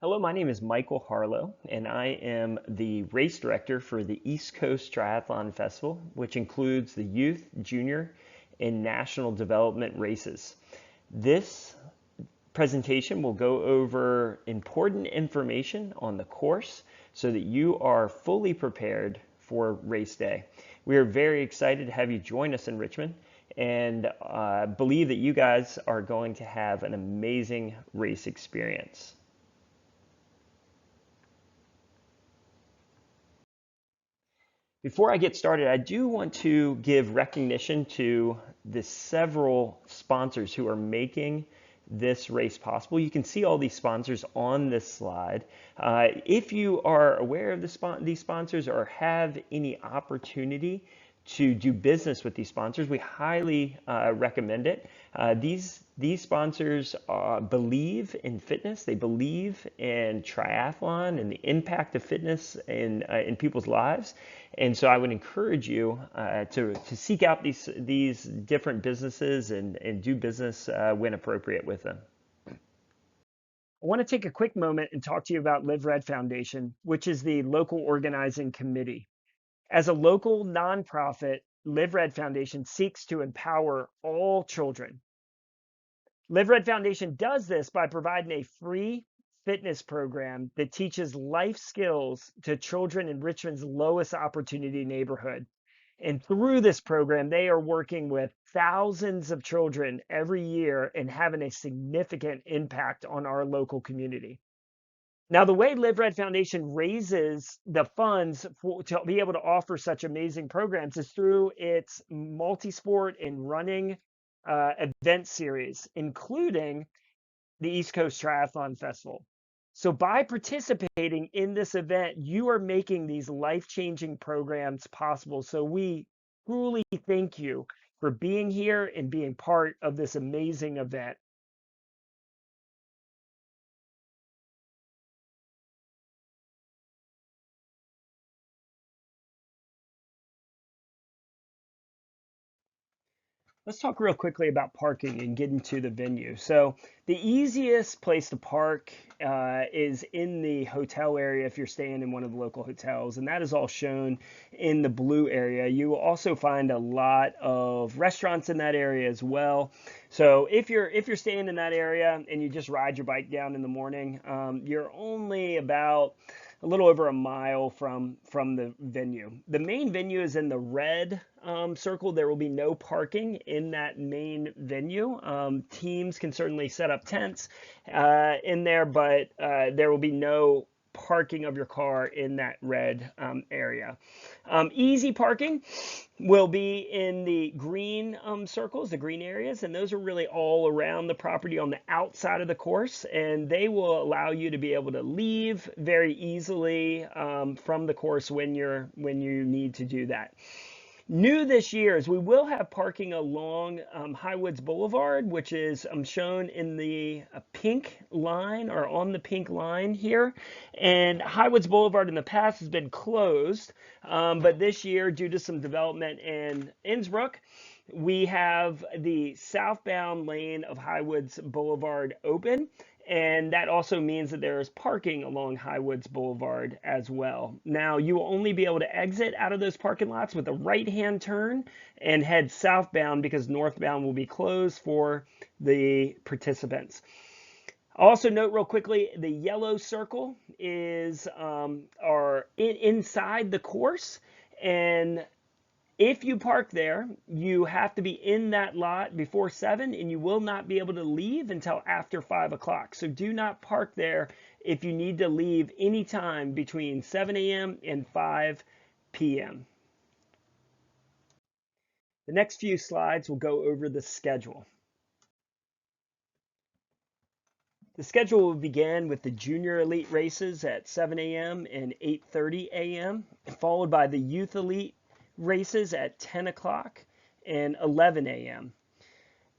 Hello, my name is Michael Harlow, and I am the race director for the East Coast Triathlon Festival, which includes the youth, junior, and national development races. This presentation will go over important information on the course so that you are fully prepared for race day. We are very excited to have you join us in Richmond and believe that you guys are going to have an amazing race experience. Before I get started, I do want to give recognition to the several sponsors who are making this race possible. You can see all these sponsors on this slide. If you are aware of these sponsors or have any opportunity to do business with these sponsors, we highly recommend it. These sponsors believe in fitness. They believe in triathlon and the impact of fitness in people's lives. And so I would encourage you to seek out these different businesses and do business when appropriate with them. I want to take a quick moment and talk to you about Live Red Foundation, which is the local organizing committee. As a local nonprofit, Live Red Foundation seeks to empower all children. Live Red Foundation does this by providing a free fitness program that teaches life skills to children in Richmond's lowest opportunity neighborhood. And through this program, they are working with thousands of children every year and having a significant impact on our local community. Now, the way Live Red Foundation raises the funds to be able to offer such amazing programs is through its multi-sport and running event series, including the East Coast Triathlon Festival. So by participating in this event, you are making these life-changing programs possible. So we truly thank you for being here and being part of this amazing event. Let's talk real quickly about parking and getting to the venue. So the easiest place to park is in the hotel area if you're staying in one of the local hotels, and that is all shown in the blue area. You will also find a lot of restaurants in that area as well. So if you're staying in that area and you just ride your bike down in the morning, you're only about a little over a mile from the venue. The main venue is in the red circle. There will be no parking in that main venue. Teams can certainly set up tents in there, but there will be no parking of your car in that red area. Easy parking will be in the green circles, the green areas, and those are really all around the property on the outside of the course, and they will allow you to be able to leave very easily from the course when you need to do that. New this year is we will have parking along Highwoods Boulevard, which is shown in the pink line or on the pink line here. And Highwoods Boulevard in the past has been closed, but this year, due to some development in Innsbruck, we have the southbound lane of Highwoods Boulevard open. And that also means that there is parking along Highwoods Boulevard as well. Now, you will only be able to exit out of those parking lots with a right-hand turn and head southbound because northbound will be closed for the participants. Also note real quickly, the yellow circle is inside the course, and if you park there, you have to be in that lot before 7, and you will not be able to leave until after 5 o'clock. So do not park there if you need to leave anytime between 7 a.m. and 5 p.m. The next few slides will go over the schedule. The schedule will begin with the junior elite races at 7 a.m. and 8:30 a.m., followed by the youth elite races at 10 o'clock and 11 a.m.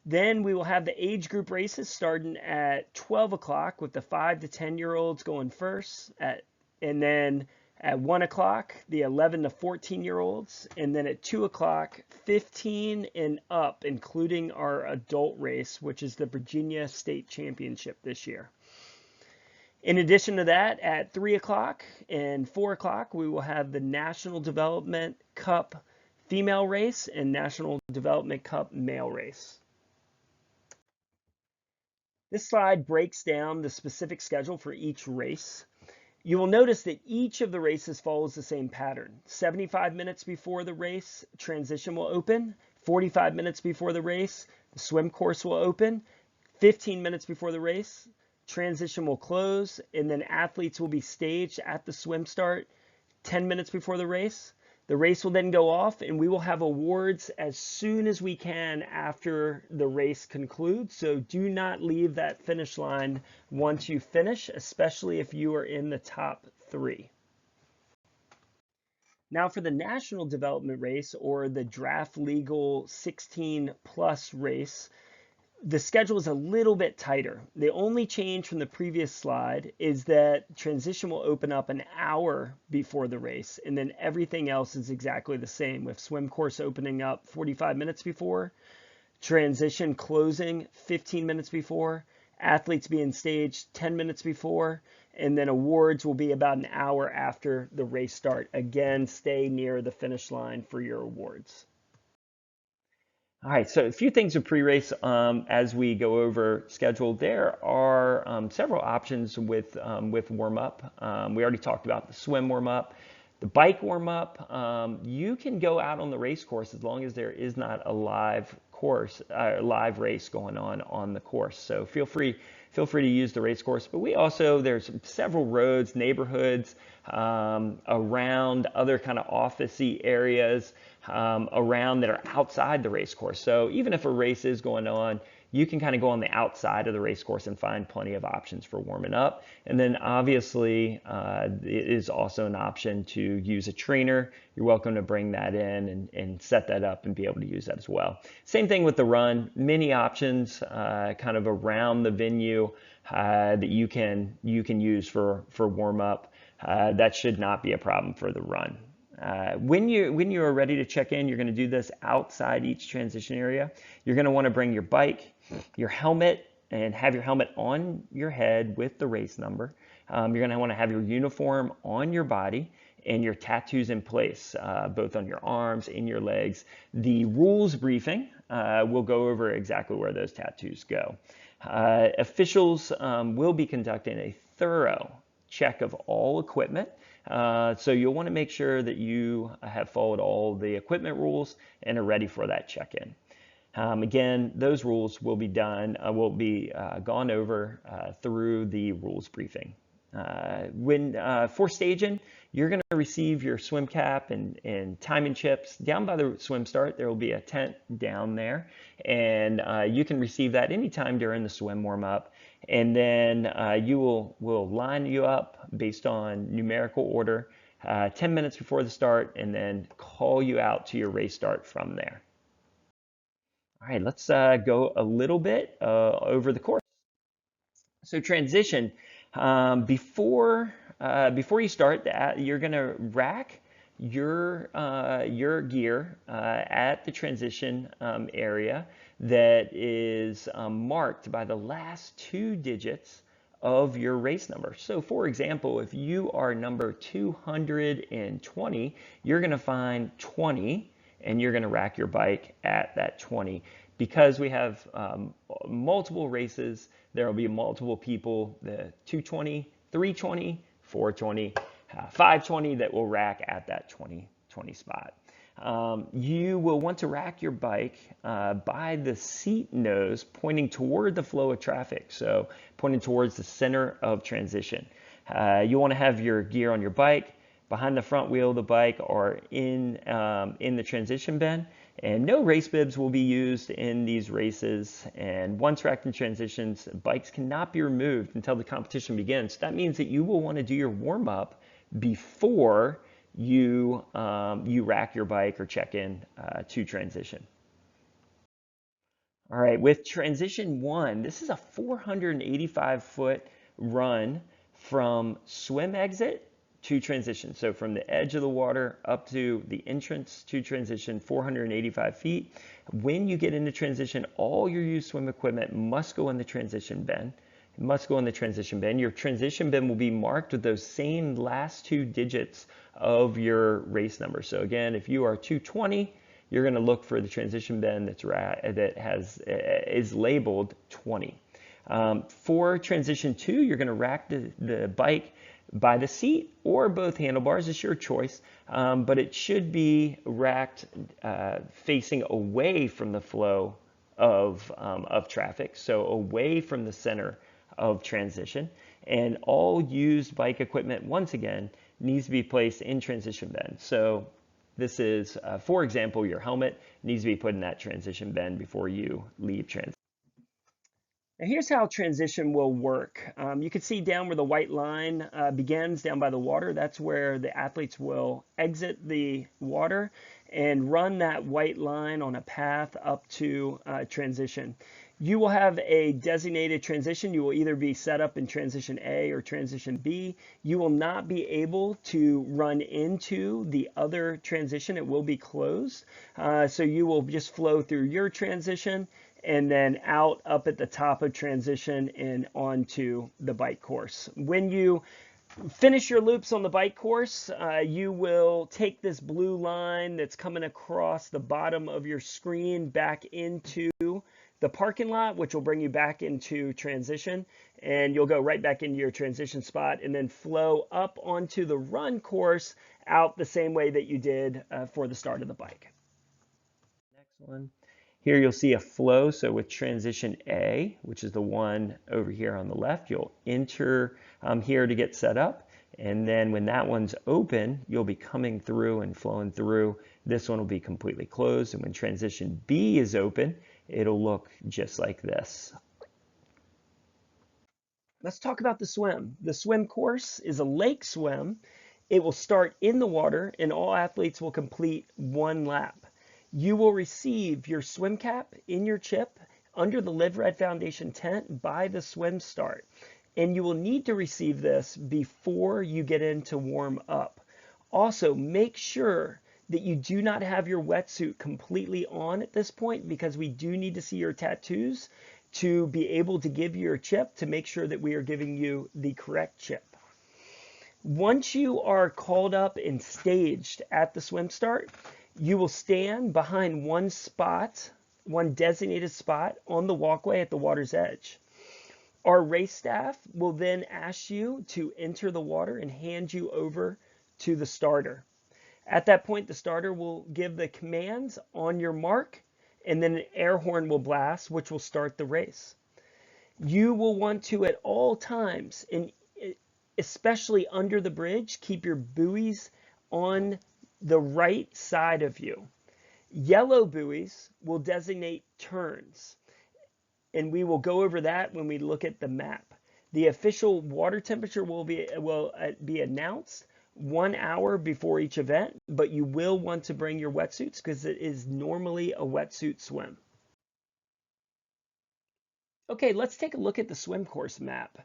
Then we will have the age group races starting at 12 o'clock with the 5 to 10-year-olds going first, and then at 1 o'clock, the 11 to 14-year-olds, and then at 2 o'clock, 15 and up, including our adult race, which is the Virginia State Championship this year. In addition to that, at 3 o'clock and 4 o'clock, we will have the National Development Cup female race and National Development Cup male race. This slide breaks down the specific schedule for each race. You will notice that each of the races follows the same pattern. 75 minutes before the race, transition will open. 45 minutes before the race, the swim course will open. 15 minutes before the race, transition will close, and then athletes will be staged at the swim start 10 minutes before the race. The race will then go off, and we will have awards as soon as we can after the race concludes. So do not leave that finish line once you finish, especially if you are in the top 3. Now for the national development race, or the draft legal 16 plus race, the schedule is a little bit tighter. The only change from the previous slide is that transition will open up an hour before the race, and then everything else is exactly the same, with swim course opening up 45 minutes before, transition closing 15 minutes before, athletes being staged 10 minutes before, and then awards will be about an hour after the race start. Again, stay near the finish line for your awards. All right, so a few things with pre-race as we go over schedule. There are several options with warm-up. We already talked about the swim warm-up, the bike warm-up. You can go out on the race course as long as there is not a live race going on the course. So feel free to use the race course. But there's several roads, neighborhoods around other kind of office-y areas around that are outside the race course. So even if a race is going on, you can kind of go on the outside of the race course and find plenty of options for warming up. And then obviously it is also an option to use a trainer. You're welcome to bring that in and set that up and be able to use that as well. Same thing with the run, many options kind of around the venue that you can use for warm up. That should not be a problem for the run. When you are ready to check in, you're going to do this outside each transition area. You're going to want to bring your bike, your helmet, and have your helmet on your head with the race number. You're going to want to have your uniform on your body and your tattoos in place, both on your arms and your legs. The rules briefing will go over exactly where those tattoos go. Officials will be conducting a thorough check of all equipment. So you'll want to make sure that you have followed all the equipment rules and are ready for that check-in. Again, those rules will be gone over through the rules briefing. For staging, you're going to receive your swim cap and timing chips down by the swim start. There will be a tent down there, and you can receive that anytime during the swim warm-up. And then will line you up based on numerical order 10 minutes before the start, and then call you out to your race start from there. All right, let's go a little bit over the course. So transition, before you start that, you're going to rack your gear at the transition area that is marked by the last 2 digits of your race number. So for example, if you are number 220, you're going to find 20 and you're going to rack your bike at that 20. Because we have multiple races, there will be multiple people, the 220, 320, 420, 520 that will rack at that 20 spot. You will want to rack your bike by the seat nose pointing toward the flow of traffic, so pointing towards the center of transition. You want to have your gear on your bike, behind the front wheel of the bike, or in the transition bin. And no race bibs will be used in these races. And once racked in transitions, bikes cannot be removed until the competition begins. That means that you will want to do your warm-up before you rack your bike or check in to transition. All right, with transition 1, this is a 485-foot run from swim exit to transition. So from the edge of the water up to the entrance to transition, 485 feet. When you get into transition, all your used swim equipment must go in the transition bin. It must go in the transition bin. Your transition bin will be marked with those same last 2 digits of your race number. So again, if you are 220, you're going to look for the transition bin is labeled 20. For transition 2, you're going to rack the bike by the seat or both handlebars. It's your choice, but it should be racked facing away from the flow of traffic, so away from the center of transition. And all used bike equipment, once again, needs to be placed in transition bin. So this is, for example, your helmet needs to be put in that transition bin before you leave transition. Now here's how transition will work. You can see down where the white line begins down by the water. That's where the athletes will exit the water and run that white line on a path up to transition. You will have a designated transition. You will either be set up in transition A or transition B. You will not be able to run into the other transition. It will be closed. So you will just flow through your transition and then out up at the top of transition and onto the bike course. When you finish your loops on the bike course, you will take this blue line that's coming across the bottom of your screen back into the parking lot, which will bring you back into transition, and you'll go right back into your transition spot and then flow up onto the run course out the same way that you did for the start of the bike. Next one. Here you'll see a flow. So with transition A, which is the one over here on the left, you'll enter here to get set up. And then when that one's open, you'll be coming through and flowing through. This one will be completely closed. And when transition B is open, it'll look just like this. Let's talk about the swim. The swim course is a lake swim. It will start in the water and all athletes will complete one lap. You will receive your swim cap in your chip under the Live Red Foundation tent by the swim start. And you will need to receive this before you get in to warm up. Also, make sure that you do not have your wetsuit completely on at this point because we do need to see your tattoos to be able to give you your chip to make sure that we are giving you the correct chip. Once you are called up and staged at the swim start, you will stand behind one designated spot on the walkway at the water's edge. Our race staff will then ask you to enter the water and hand you over to the starter. At that point, the starter will give the commands on your mark, and then an air horn will blast, which will start the race. You will want to, at all times, and especially under the bridge, keep your buoys on the right side of you. Yellow buoys will designate turns, and we will go over that when we look at the map. The official water temperature will be announced 1 hour before each event, but you will want to bring your wetsuits because it is normally a wetsuit swim. Okay, let's take a look at the swim course map.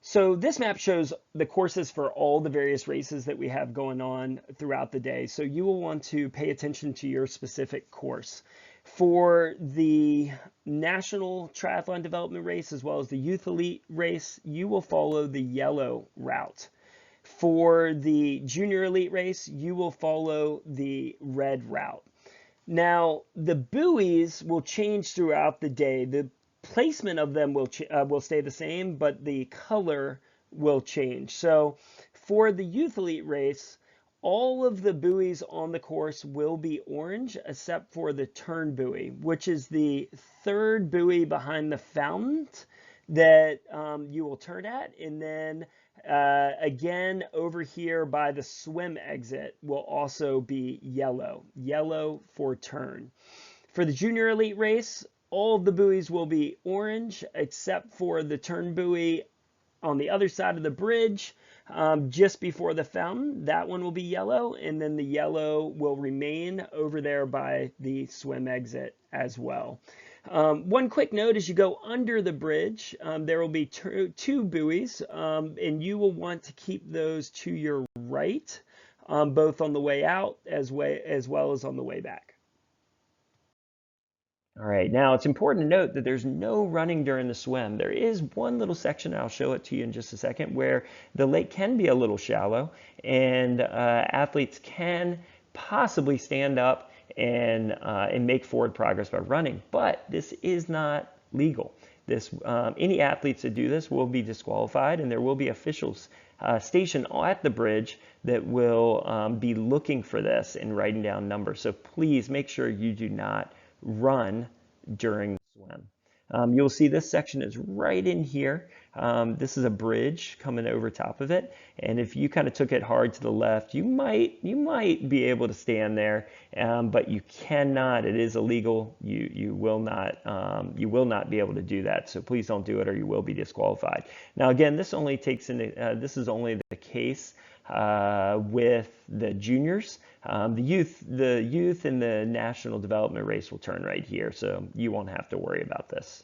So this map shows the courses for all the various races that we have going on throughout the day. So you will want to pay attention to your specific course. For the National Triathlon Development Race as well as the Youth Elite Race, you will follow the yellow route. For the Junior Elite Race, you will follow the red route. Now, the buoys will change throughout the day. The placement of them will stay the same, but the color will change. So for the Youth Elite Race, all of the buoys on the course will be orange except for the turn buoy, which is the third buoy behind the fountain that you will turn at. And then again, over here by the swim exit will also be yellow for turn. For the Junior Elite Race, all of the buoys will be orange except for the turn buoy on the other side of the bridge just before the fountain. That one will be yellow, and then the yellow will remain over there by the swim exit as well. One quick note, as you go under the bridge, there will be two buoys, and you will want to keep those to your right, both on the way out as well as on the way back. All right, now it's important to note that there's no running during the swim. There is one little section, I'll show it to you in just a second, where the lake can be a little shallow and athletes can possibly stand up and make forward progress by running, but this is not legal. Any athletes that do this will be disqualified, and there will be officials stationed at the bridge that will be looking for this and writing down numbers. So please make sure you do not run during the swim. You'll see this section is right in here. This is a bridge coming over top of it, and if you kind of took it hard to the left, you might be able to stand there, but you cannot. It is illegal. You will not be able to do that. So please don't do it, or you will be disqualified. Now again, this is only the case with the juniors. The youth and the national development race will turn right here, so you won't have to worry about this.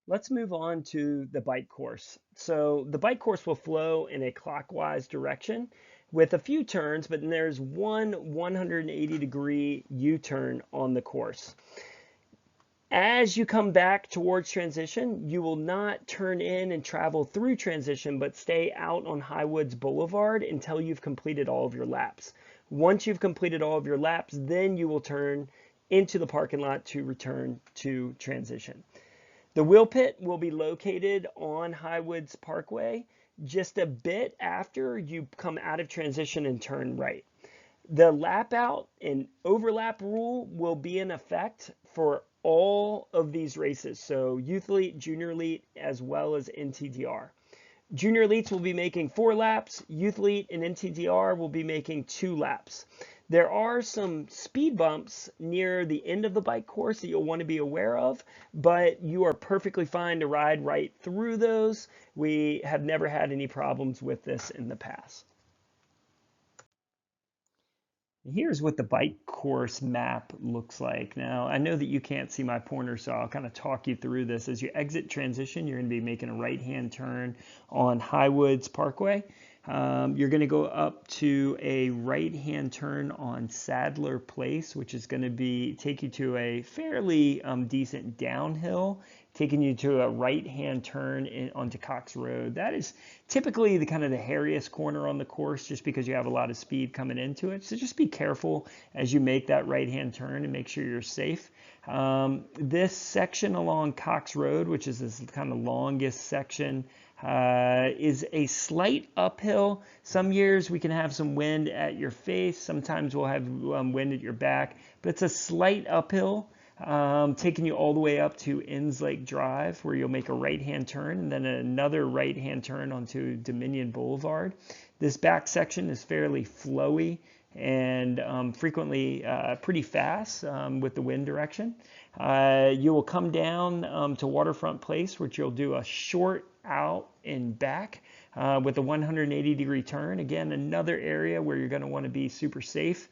Let's move on to the bike course. So the bike course will flow in a clockwise direction with a few turns, but then there's one 180-degree U-turn on the course. As you come back towards transition, you will not turn in and travel through transition, but stay out on Highwoods Boulevard until you've completed all of your laps. Once you've completed all of your laps, then you will turn into the parking lot to return to transition. The wheel pit will be located on Highwoods Parkway just a bit after you come out of transition and turn right. The lap out and overlap rule will be in effect for all of these races, so Youth Elite, Junior Elite, as well as NTDR. Junior Elites will be making 4 laps, Youth Elite and NTDR will be making 2 laps. There are some speed bumps near the end of the bike course that you'll want to be aware of, but you are perfectly fine to ride right through those. We have never had any problems with this in the past. Here's what the bike course map looks like. Now, I know that you can't see my pointer, so I'll kind of talk you through this. As you exit transition, you're going to be making a right-hand turn on Highwoods Parkway. You're going to go up to a right-hand turn on Sadler Place, which is going to take you to a fairly decent downhill, taking you to a right-hand turn onto Cox Road. That is typically the kind of the hairiest corner on the course, just because you have a lot of speed coming into it. So just be careful as you make that right-hand turn and make sure you're safe. This section along Cox Road, which is this kind of longest section, is a slight uphill. Some years we can have some wind at your face. Sometimes we'll have wind at your back, but it's a slight uphill, taking you all the way up to Inns Lake Drive, where you'll make a right-hand turn and then another right-hand turn onto Dominion Boulevard. This back section is fairly flowy and frequently pretty fast with the wind direction. You will come down to Waterfront Place, which you'll do a short out and back with a 180-degree turn. Again, another area where you're going to want to be super safe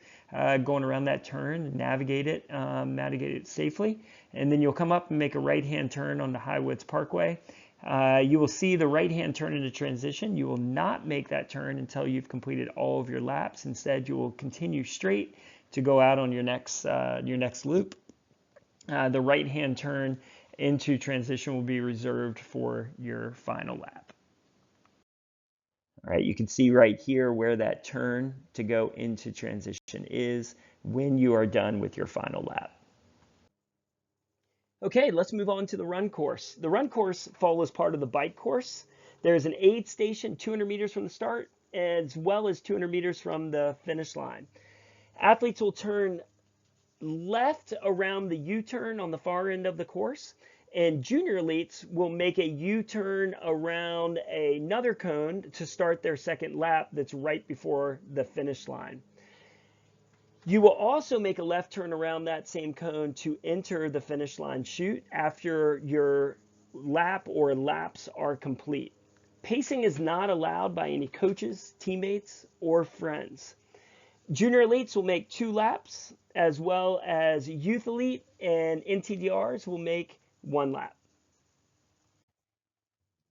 going around that turn and navigate it safely. And then you'll come up and make a right-hand turn on the Highwoods Parkway. You will see the right-hand turn into transition. You will not make that turn until you've completed all of your laps. Instead, you will continue straight to go out on your next loop. The right-hand turn into transition will be reserved for your final lap. All right, you can see right here where that turn to go into transition is when you are done with your final lap. Okay, let's move on to the run course. The run course follows part of the bike course. There's an aid station 200 meters from the start, as well as 200 meters from the finish line. Athletes will turn left around the U-turn on the far end of the course, and junior elites will make a U-turn around another cone to start their second lap that's right before the finish line. You will also make a left turn around that same cone to enter the finish line chute after your lap or laps are complete. Pacing is not allowed by any coaches, teammates, or friends. Junior elites will make 2 laps, as well as Youth Elite and NTDRs will make 1 lap.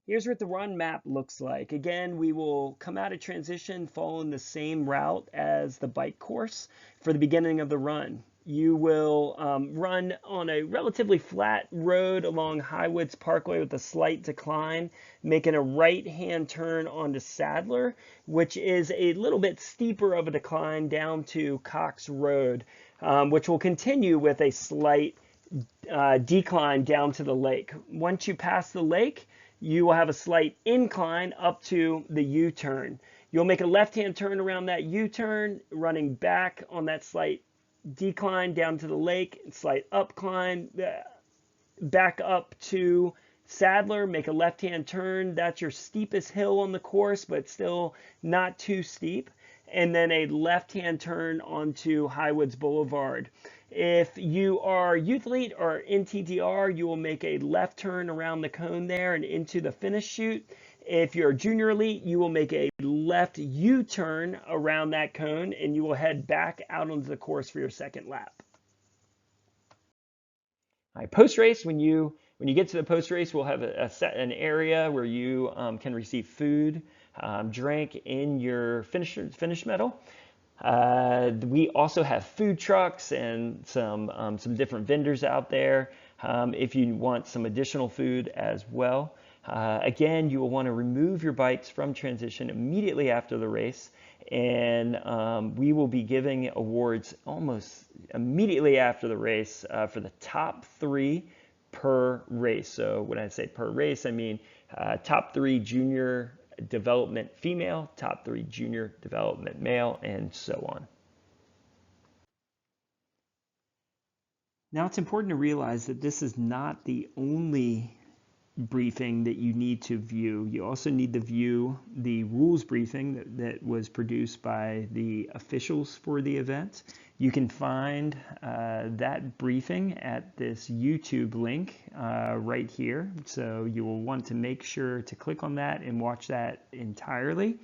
Here's what the run map looks like. Again, we will come out of transition following the same route as the bike course for the beginning of the run. you will run on a relatively flat road along Highwoods Parkway with a slight decline, making a right-hand turn onto Sadler, which is a little bit steeper of a decline down to Cox Road, which will continue with a slight decline down to the lake. Once you pass the lake, you will have a slight incline up to the U-turn. You'll make a left-hand turn around that U-turn, running back on that slight decline down to the lake, slight upcline, back up to Sadler, make a left-hand turn. That's your steepest hill on the course, but still not too steep. And then a left-hand turn onto Highwoods Boulevard. If you are Youth Elite or in TTR, you will make a left turn around the cone there and into the finish chute. If you're a Junior Elite, you will make a left U-turn around that cone and you will head back out onto the course for your second lap. All right, post race, when you get to the post race, we'll have an area where you can receive food, drink in your finish medal. We also have food trucks and some different vendors out there if you want some additional food as well. Again, you will want to remove your bikes from transition immediately after the race, and we will be giving awards almost immediately after the race for the top 3 per race. So when I say per race, I mean top 3 junior development female, top 3 junior development male, and so on. Now it's important to realize that this is not the only briefing that you need to view. You also need to view the rules briefing that was produced by the officials for the event. You can find that briefing at this YouTube link right here. So you will want to make sure to click on that and watch that entirely.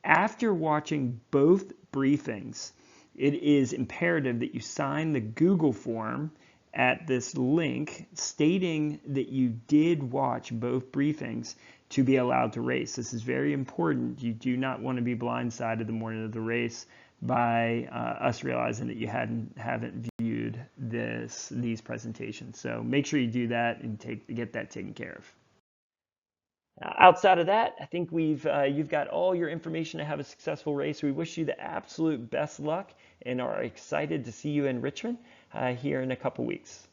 After watching both briefings, it is imperative that you sign the Google form at this link stating that you did watch both briefings to be allowed to race. This is very important. You do not want to be blindsided the morning of the race by us realizing that you haven't viewed these presentations. So make sure you do that and get that taken care of. Outside of that, I think you've got all your information to have a successful race. We wish you the absolute best luck and are excited to see you in Richmond here in a couple weeks.